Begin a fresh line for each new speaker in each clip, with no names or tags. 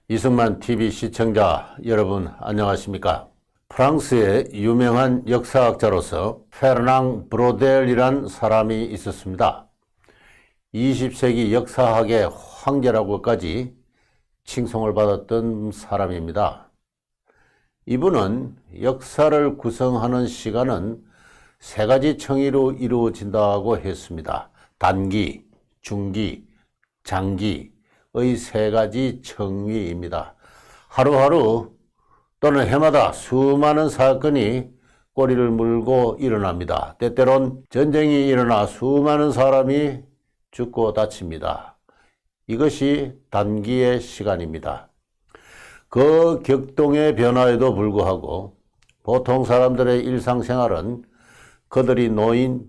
이승만 TV 시청자 여러분 안녕하십니까? 프랑스의 유명한 역사학자로서 페르낭 브로델이란 사람이 있었습니다. 20세기 역사학의 황제라고까지 칭송을 받았던 사람입니다. 이분은 역사를 구성하는 시간은 세 가지 층위로 이루어진다고 했습니다. 단기, 중기, 장기의 세 가지 층위입니다. 하루하루 또는 해마다 수많은 사건이 꼬리를 물고 일어납니다. 때때론 전쟁이 일어나 수많은 사람이 죽고 다칩니다. 이것이 단기의 시간입니다. 그 격동의 변화에도 불구하고 보통 사람들의 일상생활은 그들이 놓인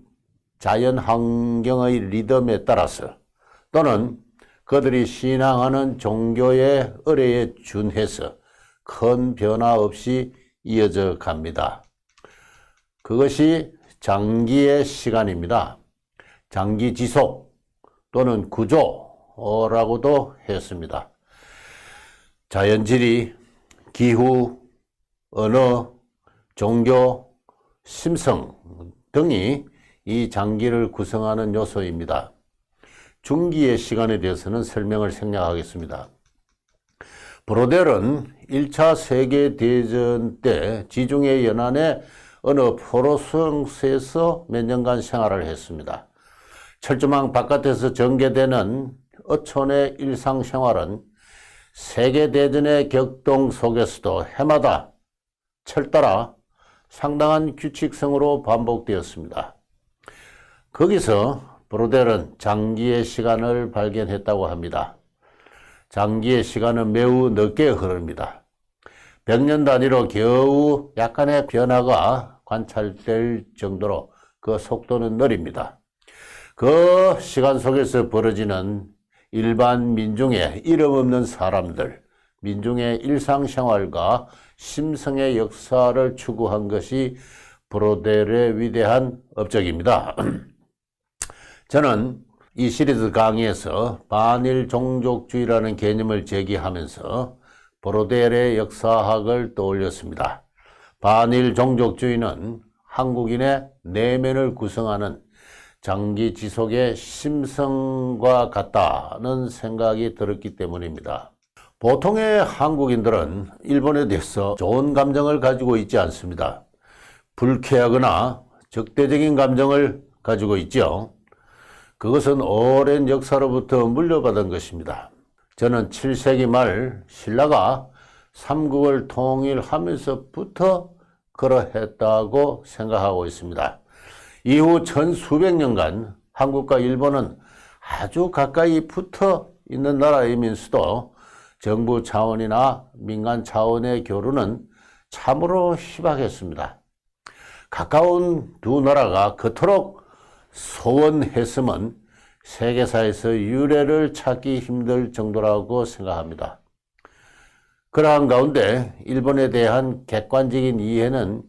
자연 환경의 리듬에 따라서 또는 그들이 신앙하는 종교의 의례에 준해서 큰 변화 없이 이어져 갑니다. 그것이 장기의 시간입니다. 장기 지속 또는 구조라고도 했습니다. 자연지리, 기후, 언어, 종교, 심성 등이 이 장기를 구성하는 요소입니다. 중기의 시간에 대해서는 설명을 생략하겠습니다. 브로델은 1차 세계대전 때 지중해 연안의 어느 프로스에서 몇 년간 생활을 했습니다. 철조망 바깥에서 전개되는 어촌의 일상생활은 세계대전의 격동 속에서도 해마다 철따라 상당한 규칙성으로 반복되었습니다. 거기서 브로델은 장기의 시간을 발견했다고 합니다. 장기의 시간은 매우 늦게 흐릅니다. 100년 단위로 겨우 약간의 변화가 관찰될 정도로 그 속도는 느립니다. 그 시간 속에서 벌어지는 일반 민중의 이름 없는 사람들, 민중의 일상생활과 심성의 역사를 추구한 것이 브로델의 위대한 업적입니다. 저는 이 시리즈 강의에서 반일 종족주의라는 개념을 제기하면서 브로델의 역사학을 떠올렸습니다. 반일 종족주의는 한국인의 내면을 구성하는 장기 지속의 심성과 같다는 생각이 들었기 때문입니다. 보통의 한국인들은 일본에 대해서 좋은 감정을 가지고 있지 않습니다. 불쾌하거나 적대적인 감정을 가지고 있죠. 그것은 오랜 역사로부터 물려받은 것입니다. 저는 7세기 말 신라가 삼국을 통일하면서부터 그러했다고 생각하고 있습니다. 이후 천수백 년간 한국과 일본은 아주 가까이 붙어 있는 나라이면서도 정부 차원이나 민간 차원의 교류는 참으로 희박했습니다. 가까운 두 나라가 그토록 소원했음은 세계사에서 유례를 찾기 힘들 정도라고 생각합니다. 그러한 가운데 일본에 대한 객관적인 이해는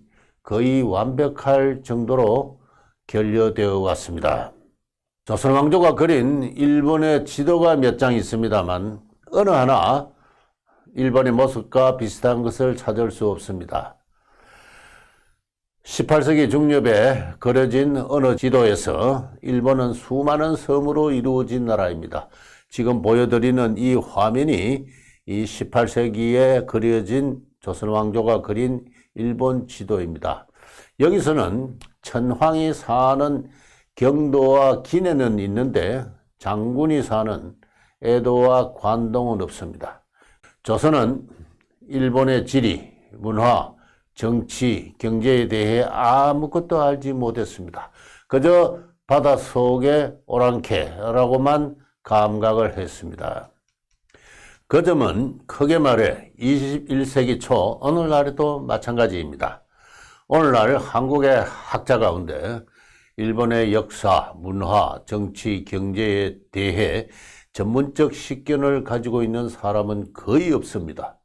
거의 완벽할 정도로 결여되어 왔습니다. 조선 왕조가 그린 일본의 지도가 몇 장 있습니다만 어느 하나 일본의 모습과 비슷한 것을 찾을 수 없습니다. 18세기 중엽에 그려진 어느 지도에서 일본은 수많은 섬으로 이루어진 나라입니다. 지금 보여드리는 이 화면이 이 18세기에 그려진 조선 왕조가 그린 일본 지도입니다. 여기서는 천황이 사는 경도와 기내는 있는데 장군이 사는 에도와 관동은 없습니다. 조선은 일본의 지리, 문화, 정치, 경제에 대해 아무것도 알지 못했습니다. 그저 바닷속의 오랑캐라고만 감각을 했습니다. 그 점은 크게 말해 21세기 초 오늘날에도 마찬가지입니다. 오늘날 한국의 학자 가운데 일본의 역사, 문화, 정치, 경제에 대해 전문적 식견을 가지고 있는 사람은 거의 없습니다.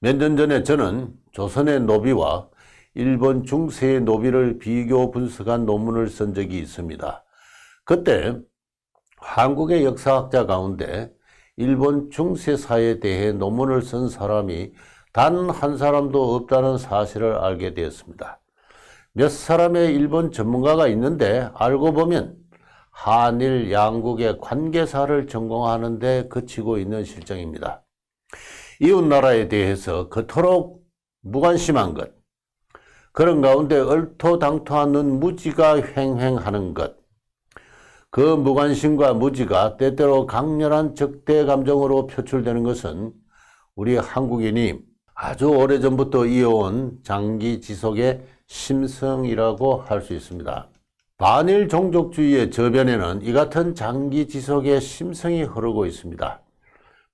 몇 년 전에 저는 조선의 노비와 일본 중세의 노비를 비교 분석한 논문을 쓴 적이 있습니다. 그때 한국의 역사학자 가운데 일본 중세사에 대해 논문을 쓴 사람이 단 한 사람도 없다는 사실을 알게 되었습니다. 몇 사람의 일본 전문가가 있는데 알고 보면 한일 양국의 관계사를 전공하는 데 그치고 있는 실정입니다. 이웃나라에 대해서 그토록 무관심한 것, 그런 가운데 얼토당토하는 무지가 횡행하는 것, 그 무관심과 무지가 때때로 강렬한 적대 감정으로 표출되는 것은 우리 한국인이 아주 오래전부터 이어온 장기 지속의 심성이라고 할 수 있습니다. 반일 종족주의의 저변에는 이 같은 장기 지속의 심성이 흐르고 있습니다.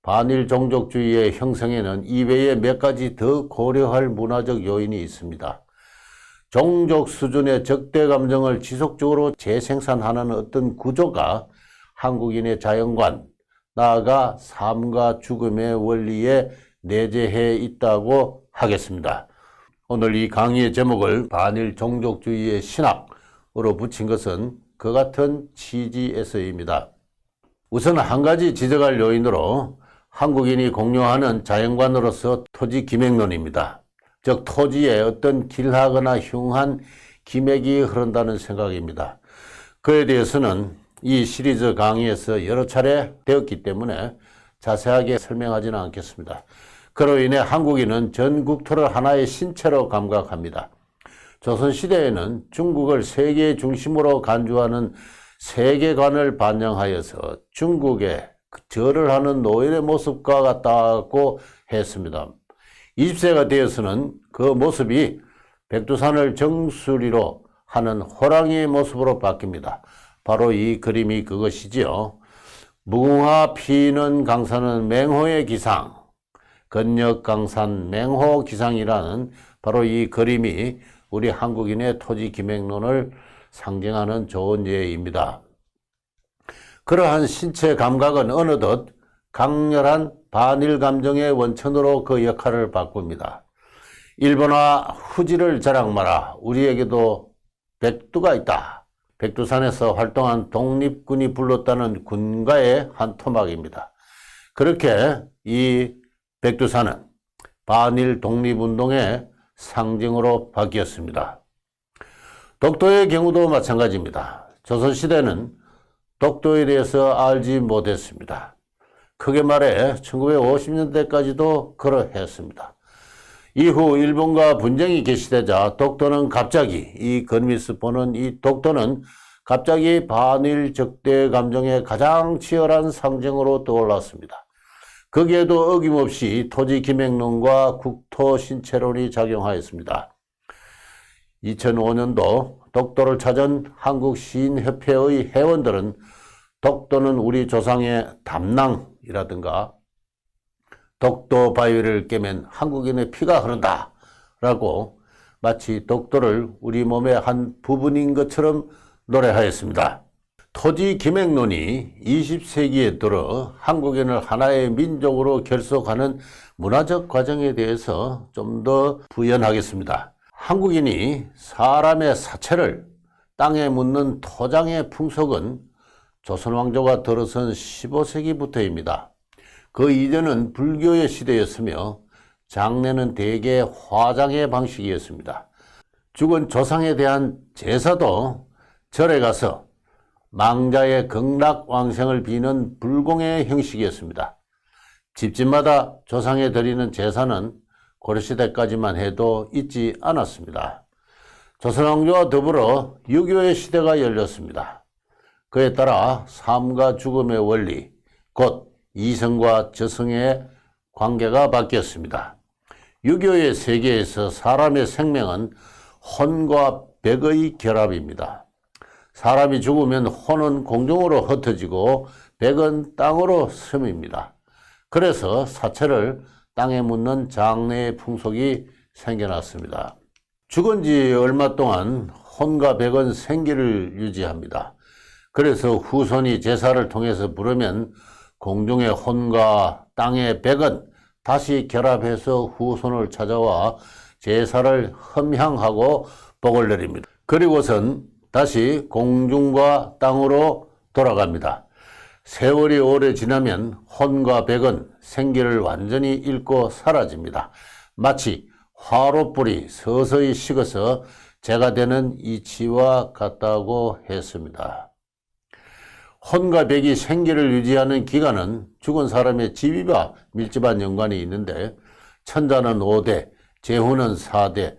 반일 종족주의의 형성에는 이외에 몇 가지 더 고려할 문화적 요인이 있습니다. 종족 수준의 적대 감정을 지속적으로 재생산하는 어떤 구조가 한국인의 자연관, 나아가 삶과 죽음의 원리에 내재해 있다고 하겠습니다. 오늘 이 강의의 제목을 반일 종족주의의 신학으로 붙인 것은 그 같은 취지에서입니다. 우선 한 가지 지적할 요인으로 한국인이 공유하는 자연관으로서 토지 기맥론입니다. 즉 토지에 어떤 길하거나 흉한 기맥이 흐른다는 생각입니다. 그에 대해서는 이 시리즈 강의에서 여러 차례 되었기 때문에 자세하게 설명하지는 않겠습니다. 그로 인해 한국인은 전 국토를 하나의 신체로 감각합니다. 조선시대에는 중국을 세계의 중심으로 간주하는 세계관을 반영하여서 중국에 절을 하는 노인의 모습과 같다고 했습니다. 20세가 되어서는 그 모습이 백두산을 정수리로 하는 호랑이의 모습으로 바뀝니다. 바로 이 그림이 그것이지요. 무궁화 피는 강산은 맹호의 기상, 건역강산 맹호기상이라는 바로 이 그림이 우리 한국인의 토지 기맥론을 상징하는 좋은 예입니다. 그러한 신체 감각은 어느덧 강렬한 반일 감정의 원천으로 그 역할을 바꿉니다. 일본화 후지를 자랑 마라. 우리에게도 백두가 있다. 백두산에서 활동한 독립군이 불렀다는 군가의 한 토막입니다. 그렇게 이 백두산은 반일 독립운동의 상징으로 바뀌었습니다. 독도의 경우도 마찬가지입니다. 조선시대는 독도에 대해서 알지 못했습니다. 크게 말해 1950년대까지도 그러했습니다. 이후 일본과 분쟁이 개시되자 독도는 갑자기 이 건미스 보는 이 독도는 갑자기 반일 적대 감정의 가장 치열한 상징으로 떠올랐습니다. 거기에도 어김없이 토지 기맥론과 국토 신체론이 작용하였습니다. 2005년도 독도를 찾은 한국시인협회의 회원들은 독도는 우리 조상의 담낭이라든가 독도 바위를 깨면 한국인의 피가 흐른다 라고 마치 독도를 우리 몸의 한 부분인 것처럼 노래하였습니다. 토지 기맥론이 20세기에 들어 한국인을 하나의 민족으로 결속하는 문화적 과정에 대해서 좀 더 부연하겠습니다. 한국인이 사람의 사체를 땅에 묻는 토장의 풍속은 조선왕조가 들어선 15세기부터입니다. 그 이전은 불교의 시대였으며 장례는 대개 화장의 방식이었습니다. 죽은 조상에 대한 제사도 절에 가서 망자의 극락왕생을 비는 불공의 형식이었습니다. 집집마다 조상에 드리는 제사는 고려시대까지만 해도 있지 않았습니다. 조선왕조와 더불어 유교의 시대가 열렸습니다. 그에 따라 삶과 죽음의 원리, 곧 이성과 저성의 관계가 바뀌었습니다. 유교의 세계에서 사람의 생명은 혼과 백의 결합입니다. 사람이 죽으면 혼은 공중으로 흩어지고 백은 땅으로 스며듭니다. 그래서 사체를 땅에 묻는 장례의 풍속이 생겨났습니다. 죽은 지 얼마 동안 혼과 백은 생기를 유지합니다. 그래서 후손이 제사를 통해서 부르면 공중의 혼과 땅의 백은 다시 결합해서 후손을 찾아와 제사를 흠향하고 복을 내립니다. 그리고선 다시 공중과 땅으로 돌아갑니다. 세월이 오래 지나면 혼과 백은 생기를 완전히 잃고 사라집니다. 마치 화롯불이 서서히 식어서 재가 되는 이치와 같다고 했습니다. 혼과 백이 생기를 유지하는 기간은 죽은 사람의 지위와 밀접한 연관이 있는데 천자는 5대, 제후는 4대,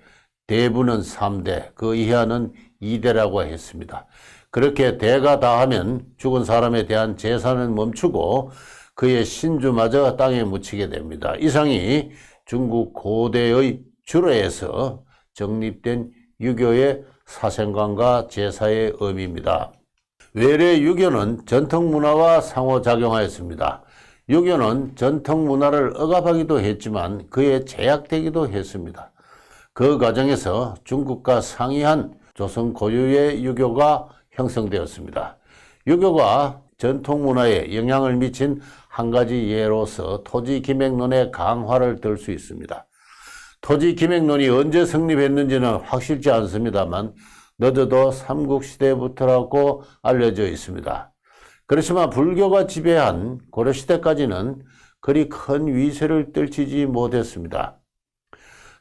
대부는 3대, 그 이하는 2대라고 했습니다. 그렇게 대가 다하면 죽은 사람에 대한 제사는 멈추고 그의 신주마저 땅에 묻히게 됩니다. 이상이 중국 고대의 주로에서 정립된 유교의 사생관과 제사의 의미입니다. 외래 유교는 전통문화와 상호작용하였습니다. 유교는 전통문화를 억압하기도 했지만 그에 제약되기도 했습니다. 그 과정에서 중국과 상이한 조선 고유의 유교가 형성되었습니다. 유교가 전통문화에 영향을 미친 한 가지 예로서 토지기맥론의 강화를 들 수 있습니다. 토지기맥론이 언제 성립했는지는 확실치 않습니다만 늦어도 삼국시대부터라고 알려져 있습니다. 그렇지만 불교가 지배한 고려시대까지는 그리 큰 위세를 떨치지 못했습니다.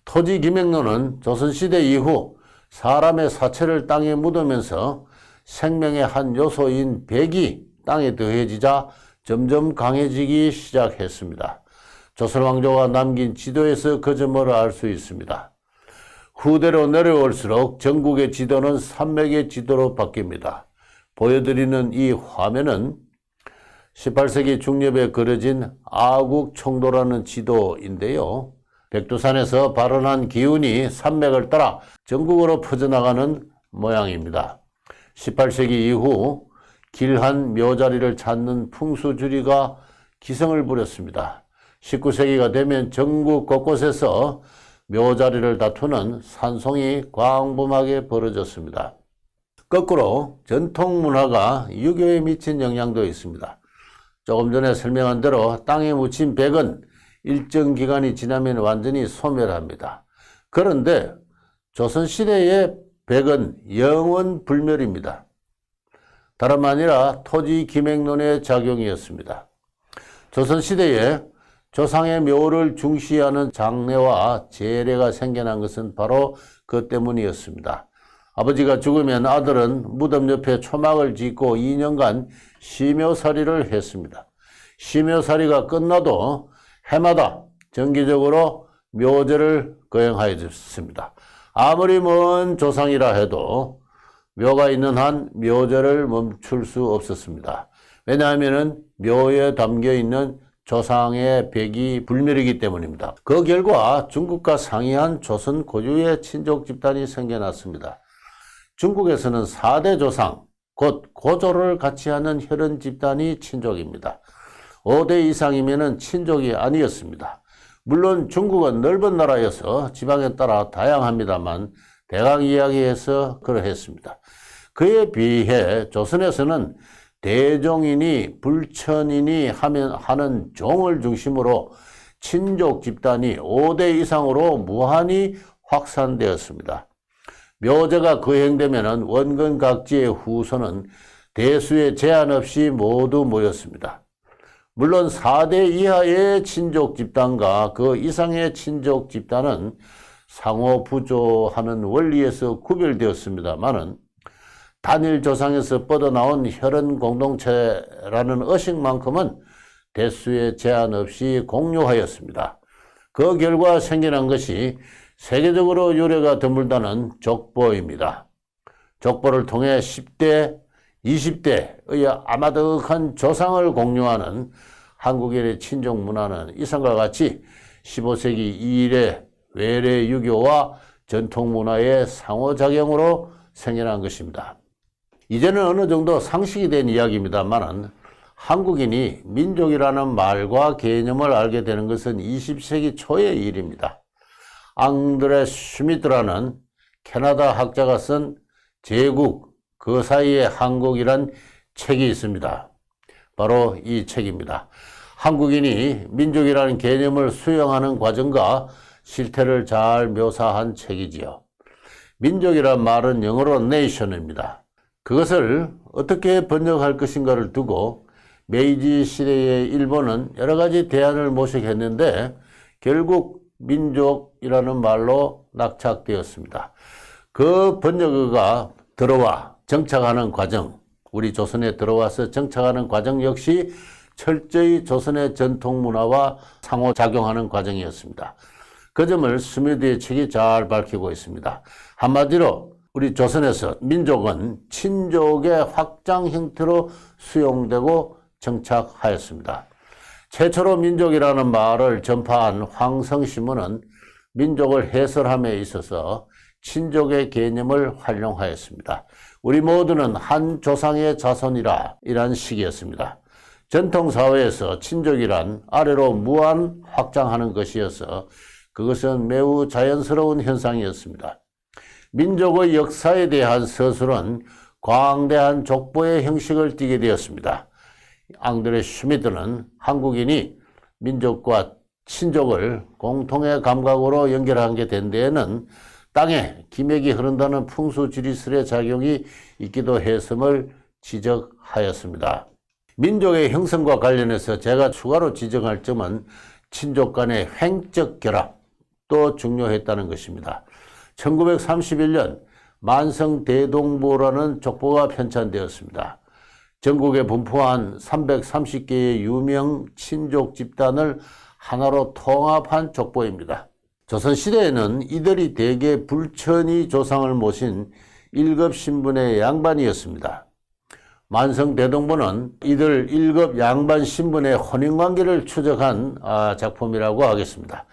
토지기맥론은 조선시대 이후 사람의 사체를 땅에 묻으면서 생명의 한 요소인 백이 땅에 더해지자 점점 강해지기 시작했습니다. 조선왕조가 남긴 지도에서 그 점을 알 수 있습니다. 후대로 내려올수록 전국의 지도는 산맥의 지도로 바뀝니다. 보여드리는 이 화면은 18세기 중엽에 그려진 아국청도라는 지도인데요. 백두산에서 발원한 기운이 산맥을 따라 전국으로 퍼져나가는 모양입니다. 18세기 이후 길한 묘자리를 찾는 풍수주의가 기승을 부렸습니다. 19세기가 되면 전국 곳곳에서 묘자리를 다투는 산송이 광범하게 벌어졌습니다. 거꾸로 전통문화가 유교에 미친 영향도 있습니다. 조금 전에 설명한 대로 땅에 묻힌 백은 일정 기간이 지나면 완전히 소멸합니다. 그런데 조선시대의 백은 영원 불멸입니다. 다름 아니라 토지기맥론의 작용이었습니다. 조선시대에 조상의 묘를 중시하는 장례와 제례가 생겨난 것은 바로 그 때문이었습니다. 아버지가 죽으면 아들은 무덤 옆에 초막을 짓고 2년간 시묘살이를 했습니다. 시묘살이가 끝나도 해마다 정기적으로 묘제를 거행하였습니다. 아무리 먼 조상이라 해도 묘가 있는 한 묘제를 멈출 수 없었습니다. 왜냐하면 묘에 담겨있는 조상의 백이 불멸이기 때문입니다. 그 결과 중국과 상이한 조선 고유의 친족 집단이 생겨났습니다. 중국에서는 4대 조상, 곧 고조를 같이 하는 혈연 집단이 친족입니다. 5대 이상이면 친족이 아니었습니다. 물론 중국은 넓은 나라여서 지방에 따라 다양합니다만 대강 이야기해서 그러했습니다. 그에 비해 조선에서는 대종이니 불천이니 하는 종을 중심으로 친족 집단이 5대 이상으로 무한히 확산되었습니다. 묘제가 거행되면 원근 각지의 후손은 대수의 제한 없이 모두 모였습니다. 물론 4대 이하의 친족 집단과 그 이상의 친족 집단은 상호 부조하는 원리에서 구별되었습니다마는 단일 조상에서 뻗어나온 혈연 공동체라는 의식만큼은 대수의 제한 없이 공유하였습니다. 그 결과 생겨난 것이 세계적으로 유래가 드물다는 족보입니다. 족보를 통해 10대, 20대의 아마득한 조상을 공유하는 한국인의 친족 문화는 이상과 같이 15세기 이래 외래 유교와 전통 문화의 상호작용으로 생겨난 것입니다. 이제는 어느 정도 상식이 된 이야기입니다만 한국인이 민족이라는 말과 개념을 알게 되는 것은 20세기 초의 일입니다. 앙드레 슈미트라는 캐나다 학자가 쓴 제국, 그 사이에 한국이란 책이 있습니다. 바로 이 책입니다. 한국인이 민족이라는 개념을 수용하는 과정과 실태를 잘 묘사한 책이지요. 민족이란 말은 영어로 nation입니다. 그것을 어떻게 번역할 것인가를 두고 메이지 시대의 일본은 여러 가지 대안을 모색했는데 결국 민족이라는 말로 낙착되었습니다. 그 번역어가 들어와 정착하는 과정, 우리 조선에 들어와서 정착하는 과정 역시 철저히 조선의 전통 문화와 상호작용하는 과정이었습니다. 그 점을 스미드의 책이 잘 밝히고 있습니다. 한마디로 우리 조선에서 민족은 친족의 확장 형태로 수용되고 정착하였습니다. 최초로 민족이라는 말을 전파한 황성시문은 민족을 해설함에 있어서 친족의 개념을 활용하였습니다. 우리 모두는 한 조상의 자손이라 이란 식이었습니다. 전통사회에서 친족이란 아래로 무한 확장하는 것이어서 그것은 매우 자연스러운 현상이었습니다. 민족의 역사에 대한 서술은 광대한 족보의 형식을 띠게 되었습니다. 앙드레 슈미드는 한국인이 민족과 친족을 공통의 감각으로 연결하게 된 데에는 땅에 기맥이 흐른다는 풍수지리설의 작용이 있기도 했음을 지적하였습니다. 민족의 형성과 관련해서 제가 추가로 지적할 점은 친족 간의 횡적 결합도 중요했다는 것입니다. 1931년 만성대동보라는 족보가 편찬되었습니다. 전국에 분포한 330개의 유명 친족 집단을 하나로 통합한 족보입니다. 조선시대에는 이들이 대개 불천이 조상을 모신 1급 신분의 양반이었습니다. 만성대동보는 이들 1급 양반 신분의 혼인관계를 추적한 작품이라고 하겠습니다.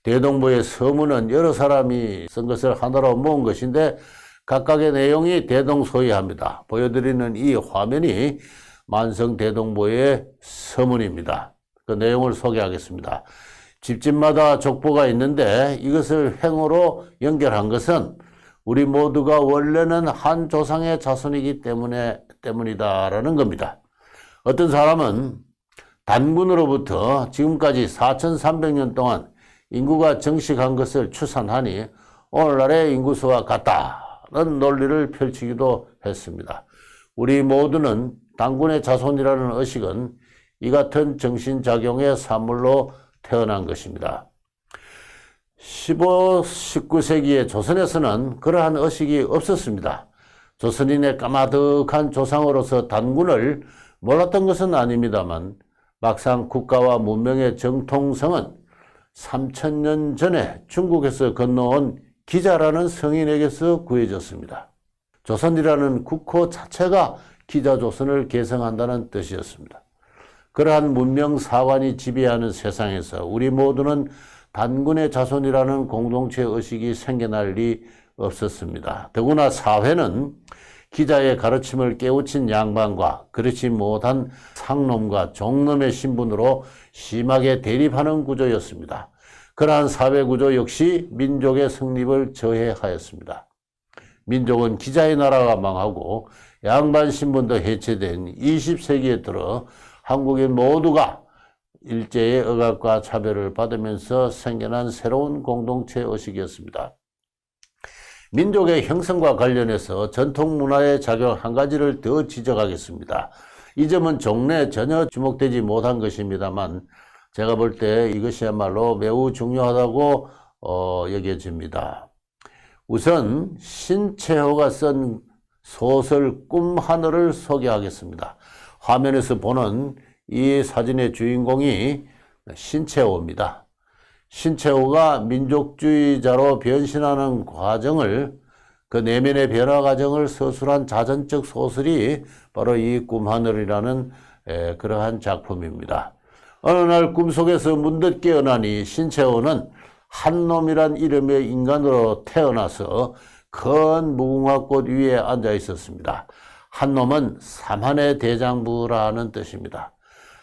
대동보의 서문은 여러 사람이 쓴 것을 하나로 모은 것인데 각각의 내용이 대동소이합니다. 보여드리는 이 화면이 만성대동보의 서문입니다. 그 내용을 소개하겠습니다. 집집마다 족보가 있는데 이것을 횡으로 연결한 것은 우리 모두가 원래는 한 조상의 자손이기 때문이다라는 겁니다. 어떤 사람은 단군으로부터 지금까지 4300년 동안 인구가 정식한 것을 추산하니 오늘날의 인구수와 같다는 논리를 펼치기도 했습니다. 우리 모두는 단군의 자손이라는 의식은 이 같은 정신작용의 산물로 태어난 것입니다. 15, 19세기의 조선에서는 그러한 의식이 없었습니다. 조선인의 까마득한 조상으로서 단군을 몰랐던 것은 아닙니다만 막상 국가와 문명의 정통성은 3000년 전에 중국에서 건너온 기자라는 성인에게서 구해졌습니다. 조선이라는 국호 자체가 기자조선을 계승한다는 뜻이었습니다. 그러한 문명사관이 지배하는 세상에서 우리 모두는 단군의 자손이라는 공동체 의식이 생겨날 리 없었습니다. 더구나 사회는 기자의 가르침을 깨우친 양반과 그렇지 못한 상놈과 종놈의 신분으로 심하게 대립하는 구조였습니다. 그러한 사회구조 역시 민족의 성립을 저해하였습니다. 민족은 기자의 나라가 망하고 양반 신분도 해체된 20세기에 들어 한국인 모두가 일제의 억압과 차별을 받으면서 생겨난 새로운 공동체 의식이었습니다. 민족의 형성과 관련해서 전통 문화의 작용 한 가지를 더 지적하겠습니다. 이 점은 종래에 전혀 주목되지 못한 것입니다만 제가 볼 때 이것이야말로 매우 중요하다고 여겨집니다. 우선 신채호가 쓴 소설 꿈하늘을 소개하겠습니다. 화면에서 보는 이 사진의 주인공이 신채호입니다. 신채호가 민족주의자로 변신하는 과정을, 그 내면의 변화 과정을 서술한 자전적 소설이 바로 이 꿈하늘이라는 그러한 작품입니다. 어느 날 꿈속에서 문득 깨어나니 신채호는 한놈이란 이름의 인간으로 태어나서 큰 무궁화꽃 위에 앉아 있었습니다. 한놈은 삼한의 대장부라는 뜻입니다.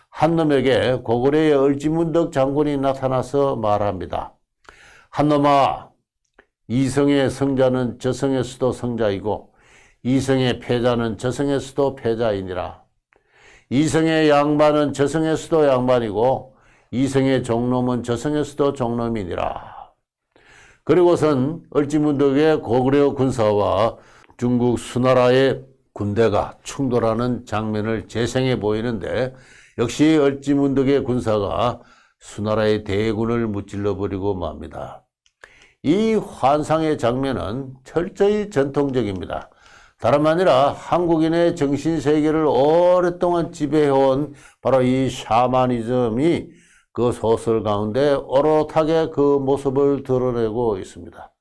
한놈에게 고구려의 을지문덕 장군이 나타나서 말합니다. 한놈아, 이성의 성자는 저성의 수도 성자이고 이성의 패자는 저성의 수도 패자이니라. 이성의 양반은 저성의 수도 양반이고 이성의 종놈은 저성의 수도 종놈이니라. 그리고선 을지문덕의 고구려 군사와 중국 수나라의 군대가 충돌하는 장면을 재생해 보이는데 역시 얼찌문덕의 군사가 수나라의 대군을 무찔러버리고 맙니다. 이 환상의 장면은 철저히 전통적입니다. 다름 아니라 한국인의 정신세계를 오랫동안 지배해온 바로 이 샤머니즘이 그 소설 가운데 오롯하게 그 모습을 드러내고 있습니다.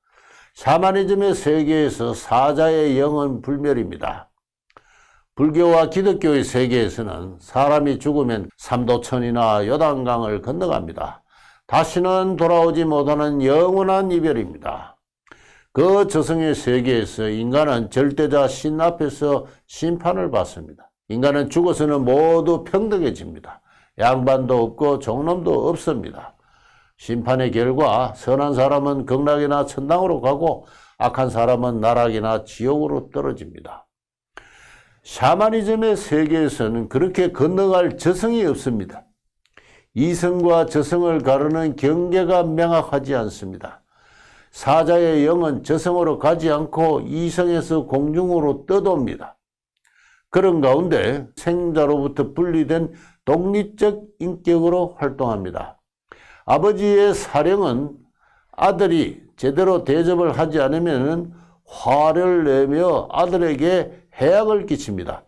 샤머니즘의 세계에서 사자의 영은 불멸입니다. 불교와 기독교의 세계에서는 사람이 죽으면 삼도천이나 요단강을 건너갑니다. 다시는 돌아오지 못하는 영원한 이별입니다. 그 저승의 세계에서 인간은 절대자 신 앞에서 심판을 받습니다. 인간은 죽어서는 모두 평등해집니다. 양반도 없고 종놈도 없습니다. 심판의 결과 선한 사람은 극락이나 천당으로 가고 악한 사람은 나락이나 지옥으로 떨어집니다. 샤머니즘의 세계에서는 그렇게 건너갈 저승이 없습니다. 이성과 저승을 가르는 경계가 명확하지 않습니다. 사자의 영은 저승으로 가지 않고 이성에서 공중으로 떠돕니다. 그런 가운데 생자로부터 분리된 독립적 인격으로 활동합니다. 아버지의 사령은 아들이 제대로 대접을 하지 않으면 화를 내며 아들에게 해악을 끼칩니다.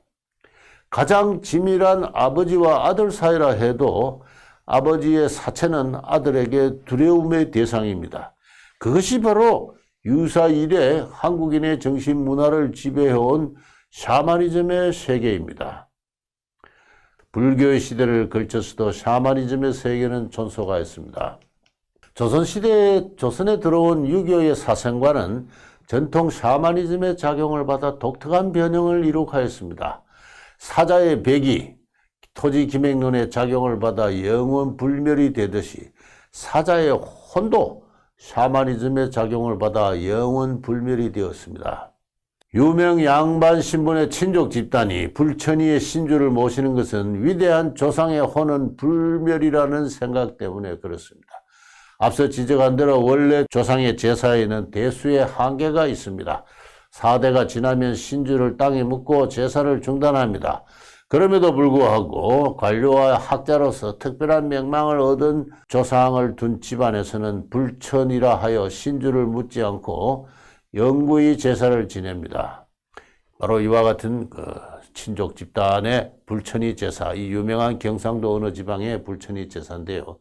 가장 치밀한 아버지와 아들 사이라 해도 아버지의 사체는 아들에게 두려움의 대상입니다. 그것이 바로 유사 이래 한국인의 정신문화를 지배해온 샤머니즘의 세계입니다. 불교의 시대를 걸쳐서도 샤머니즘의 세계는 존속하였습니다. 조선시대에 조선에 들어온 유교의 사상과는 전통 샤머니즘의 작용을 받아 독특한 변형을 이룩하였습니다. 사자의 백이 토지 기맥론의 작용을 받아 영원 불멸이 되듯이 사자의 혼도 샤머니즘의 작용을 받아 영원 불멸이 되었습니다. 유명 양반 신분의 친족 집단이 불천이의 신주를 모시는 것은 위대한 조상의 혼은 불멸이라는 생각 때문에 그렇습니다. 앞서 지적한 대로 원래 조상의 제사에는 대수의 한계가 있습니다. 4대가 지나면 신주를 땅에 묻고 제사를 중단합니다. 그럼에도 불구하고 관료와 학자로서 특별한 명망을 얻은 조상을 둔 집안에서는 불천이라 하여 신주를 묻지 않고 영구히 제사를 지냅니다. 바로 이와 같은 친족 집단의 불천이 제사, 이 유명한 경상도 어느 지방의 불천이 제사인데요.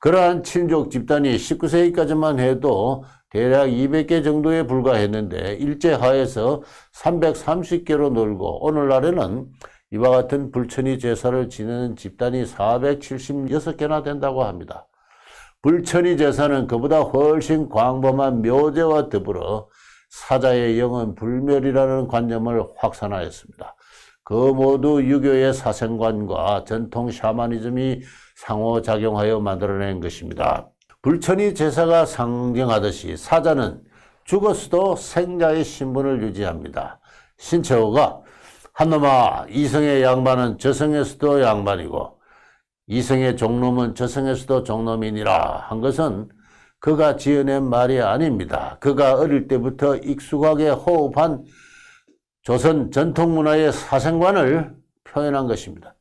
그러한 친족 집단이 19세기까지만 해도 대략 200개 정도에 불과했는데 일제하에서 330개로 늘고 오늘날에는 이와 같은 불천이 제사를 지내는 집단이 476개나 된다고 합니다. 불천이 제사는 그보다 훨씬 광범한 묘제와 더불어 사자의 영은 불멸이라는 관념을 확산하였습니다. 그 모두 유교의 사생관과 전통 샤머니즘이 상호작용하여 만들어낸 것입니다. 불천이 제사가 상징하듯이 사자는 죽었어도 생자의 신분을 유지합니다. 신채호가 한놈아, 이성의 양반은 저승에서도 양반이고 이성의 종놈은 저승에서도 종놈이니라 한 것은 그가 지어낸 말이 아닙니다. 그가 어릴 때부터 익숙하게 호흡한 조선 전통문화의 사생관을 표현한 것입니다.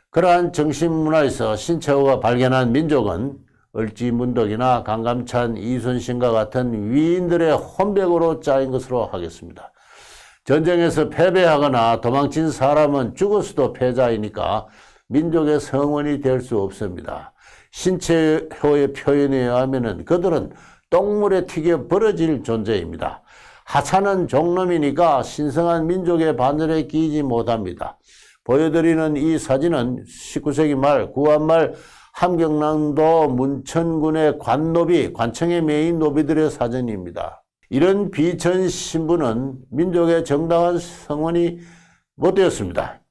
그러한 정신문화에서 신채호가 발견한 민족은 얼찌문덕이나 강감찬, 이순신과 같은 위인들의 혼백으로 짜인 것으로 하겠습니다. 전쟁에서 패배하거나 도망친 사람은 죽었어도 패자이니까 민족의 성원이 될 수 없습니다. 신채호의 표현에 의하면 그들은 똥물에 튀겨 버려질 존재입니다. 하찮은 종놈이니까 신성한 민족의 반열에 끼지 못합니다. 보여드리는 이 사진은 19세기 말 구한말 함경남도 문천군의 관노비, 관청의 메인 노비들의 사진입니다. 이런 비천 신분은 민족의 정당한 성원이 못 되었습니다.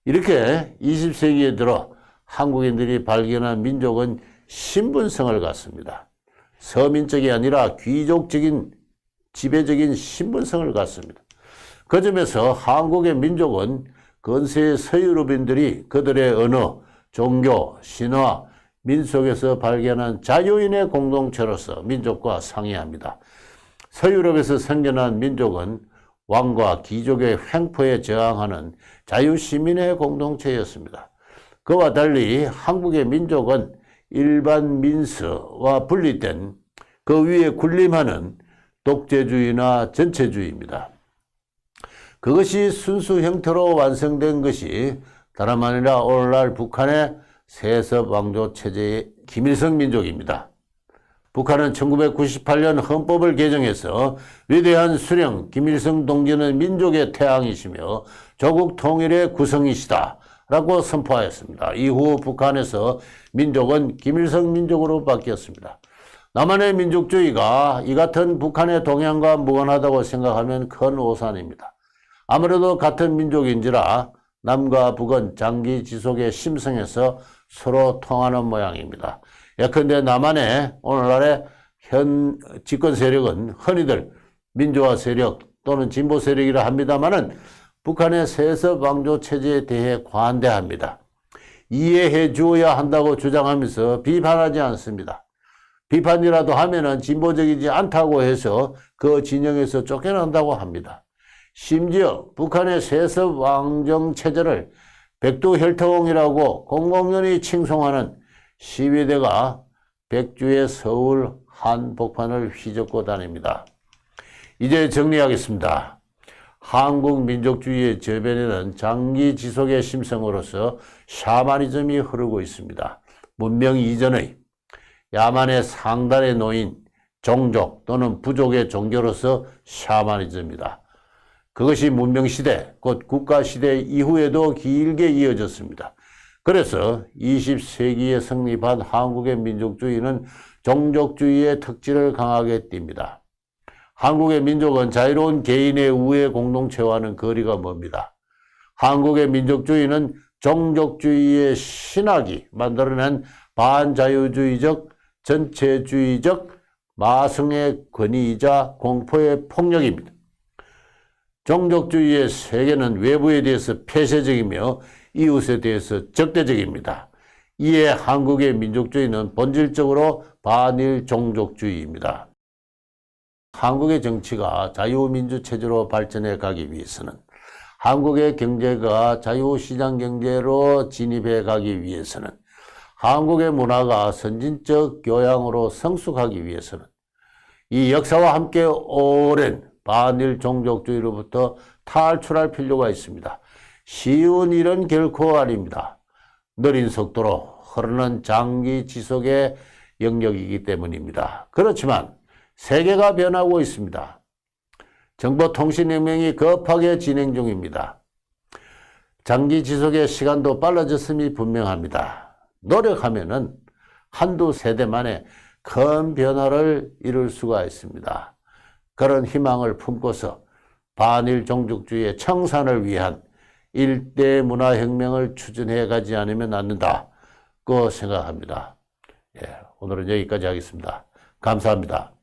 이렇게 20세기에 들어 한국인들이 발견한 민족은 신분성을 갖습니다. 서민적이 아니라 귀족적인 지배적인 신분성을 갖습니다. 그 점에서 한국의 민족은 근세의 서유럽인들이 그들의 언어, 종교, 신화, 민속에서 발견한 자유인의 공동체로서 민족과 상이합니다. 서유럽에서 생겨난 민족은 왕과 귀족의 횡포에 저항하는 자유시민의 공동체였습니다. 그와 달리 한국의 민족은 일반 민서와 분리된 그 위에 군림하는 독재주의나 전체주의입니다. 그것이 순수 형태로 완성된 것이 다름 아니라 오늘날 북한의 세습왕조 체제의 김일성 민족입니다. 북한은 1998년 헌법을 개정해서 위대한 수령 김일성 동지는 민족의 태양이시며 조국 통일의 구성이시다 라고 선포하였습니다. 이후 북한에서 민족은 김일성 민족으로 바뀌었습니다. 남한의 민족주의가 이 같은 북한의 동향과 무관하다고 생각하면 큰 오산입니다. 아무래도 같은 민족인지라 남과 북은 장기 지속의 심성에서 서로 통하는 모양입니다. 예컨대 남한의 오늘날의 현 집권 세력은 흔히들 민주화 세력 또는 진보 세력이라 합니다마는 북한의 세습 왕조 체제에 대해 관대합니다. 이해해 주어야 한다고 주장하면서 비판하지 않습니다. 비판이라도 하면은 진보적이지 않다고 해서 그 진영에서 쫓겨난다고 합니다. 심지어 북한의 세습 왕정 체제를 백두혈통이라고 공공연히 칭송하는 시위대가 백주의 서울 한복판을 휘젓고 다닙니다. 이제 정리하겠습니다. 한국 민족주의의 저변에는 장기 지속의 심성으로서 샤머니즘이 흐르고 있습니다. 문명 이전의 야만의 상단에 놓인 종족 또는 부족의 종교로서 샤머니즘입니다. 그것이 문명시대, 곧 국가시대 이후에도 길게 이어졌습니다. 그래서 20세기에 성립한 한국의 민족주의는 종족주의의 특질을 강하게 띱니다. 한국의 민족은 자유로운 개인의 우애 공동체와는 거리가 멉니다. 한국의 민족주의는 종족주의의 신학이 만들어낸 반자유주의적, 전체주의적 마성의 권위이자 공포의 폭력입니다. 종족주의의 세계는 외부에 대해서 폐쇄적이며 이웃에 대해서 적대적입니다. 이에 한국의 민족주의는 본질적으로 반일 종족주의입니다. 한국의 정치가 자유민주체제로 발전해 가기 위해서는 한국의 경제가 자유시장 경제로 진입해 가기 위해서는 한국의 문화가 선진적 교양으로 성숙하기 위해서는 이 역사와 함께 오랜 반일 종족주의로부터 탈출할 필요가 있습니다. 쉬운 일은 결코 아닙니다. 느린 속도로 흐르는 장기 지속의 영역이기 때문입니다. 그렇지만 세계가 변하고 있습니다. 정보통신혁명이 급하게 진행 중입니다. 장기 지속의 시간도 빨라졌음이 분명합니다. 노력하면은 한두 세대 만에 큰 변화를 이룰 수가 있습니다. 그런 희망을 품고서 반일 종족주의의 청산을 위한 일대 문화혁명을 추진해 가지 않으면 안 된다고 생각합니다. 오늘은 여기까지 하겠습니다. 감사합니다.